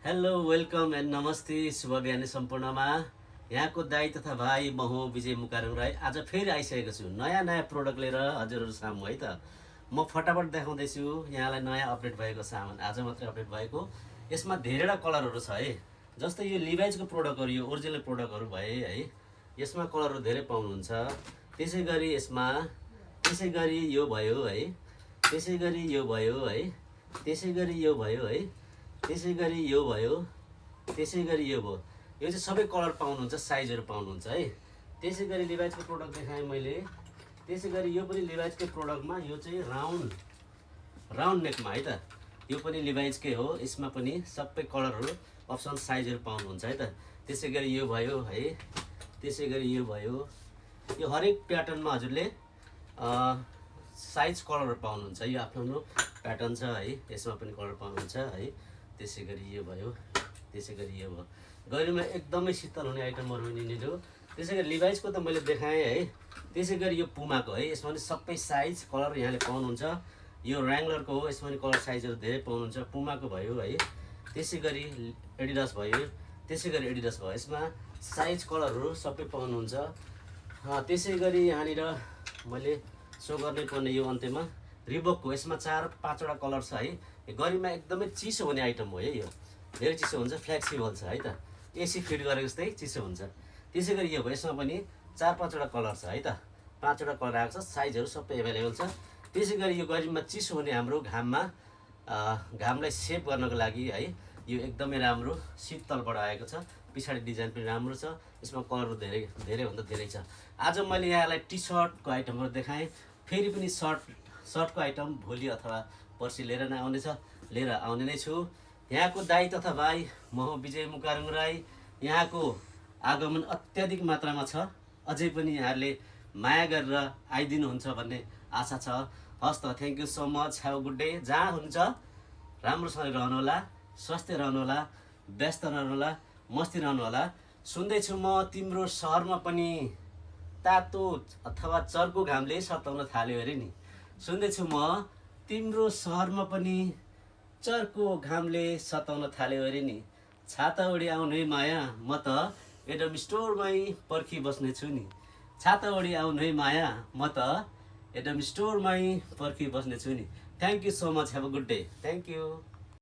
Hello welcome and नमस्ते शुभ बिहानी सम्पूर्णमा यहाँको दाई तथा भाइ म हो विजय मुकारङ राई। आज फेरि आइसकेको छु नयाँ प्रोडक्ट लिएर हजुरहरू सामु है त। म फटाफट देखाउँदैछु यहाँलाई नयाँ अपडेट भएको सामान। आज मात्रै अपडेट भएको। यसमा धेरैवटा कलरहरू छ है। जस्तै यो लिभाइजको प्रोडक्टहरू यो ओरिजिनल प्रोडक्टहरू भए है, यसमा कलरहरू धेरै पाउनुहुन्छ। त्यसै गरी यसमा त्यसै गरी यो भयो है, त्यसै गरी यो भयो है, त्यसै गरी यो भयो है, त्यसै गरी यो भयो, त्यसै गरी यो भयो। यो चाहिँ सबै कलर पाउनुहुन्छ, साइजहरू पाउनुहुन्छ है। त्यसै गरी लिभाइजको प्रोडक्ट देखाएँ मैले। त्यसै गरी यो पनि लिभाइजकै प्रोडक्टमा, यो चाहिँ राउन्ड नेकमा है त। यो पनि लिभाइजकै हो। यसमा पनि सबै कलरहरू अप्सन साइजहरू पाउनुहुन्छ है त। त्यसै गरी यो भयो है, त्यसै गरी यो भयो। यो हरेक प्याटर्नमा हजुरले साइज कलरहरू पाउनुहुन्छ। यो आफ्नो प्याटर्न छ है, यसमा पनि कलर पाउनुहुन्छ है। त्यसै गरी यो भयो, त्यसै गरी यो भयो। गर्मीमा एकदमै शीतल हुने आइटमहरू यिनीहरू। त्यसै गरी लिभाइजको त मैले देखाएँ है। त्यसै गरी यो पुमाको है, यसमा पनि सबै साइज कलर यहाँले पाउनुहुन्छ। यो ऱ्याङ्गलरको हो, यसमा पनि कलर साइजहरू धेरै पाउनुहुन्छ। पुमाको भयो है, त्यसै गरी एडिडास भयो, त्यसै गरी एडिडास भयो। यसमा साइज कलरहरू सबै पाउनुहुन्छ। त्यसै गरी यहाँनिर मैले सो गर्नै पर्ने यो अन्त्यमा रिबोकको, यसमा 4-5वटा कलर छ है। गर्मीमा एकदमै चिसो हुने आइटम हो है। यो धेरै चिसो हुन्छ, फ्लेक्सिबल छ है त। एसी फिट गरेको जस्तै चिसो हुन्छ। त्यसै गरी यो भयो, यसमा पनि 4-5वटा कलर छ है त। 5वटा कलर आएको छ, साइजहरू सबै एभाइलेबल छ। त्यसै गरी यो गर्मीमा चिसो हुने हाम्रो घामलाई सेभ गर्नको लागि है, यो एकदमै राम्रो शीतलबाट आएको छ। पछाडि डिजाइन पनि राम्रो छ। यसमा कलरहरू धेरैभन्दा धेरै छ। आज मैले यहाँलाई टी सर्टको आइटमहरू देखाएँ। फेरि पनि सर्टको आइटम भोलि अथवा पर्सि लिएर आउने नै छु। यहाँको दाई तथा भाइ म हो विजय मुकारङ राई। यहाँको आगमन अत्याधिक मात्रामा छ। अझै पनि यहाँहरूले माया गरेर आइदिनुहुन्छ भन्ने आशा छ। हस् त, thank you so much. Have a good day. जहाँ हुनुहुन्छ राम्रोसँग रहनुहोला, स्वस्थ रहनुहोला, व्यस्त रहनुहोला, मस्ती रहनुहोला। सुन्दैछु म तिम्रो सहरमा पनि तातो अथवा चर्को घामले सताउन थाल्यो अरे नि। सुन्दैछु म तिम्रो सहरमा पनि चर्को घामले सताउन थाल्यो अरे नि। छाता ओढी आउनु है माया, म त एडम स्टोरमै पर्खिबस्ने छु नि। छाता ओढी आउनु है माया, म त एडम स्टोरमै पर्खिबस्ने छु नि। Thank you so much. Have a good day. Thank you.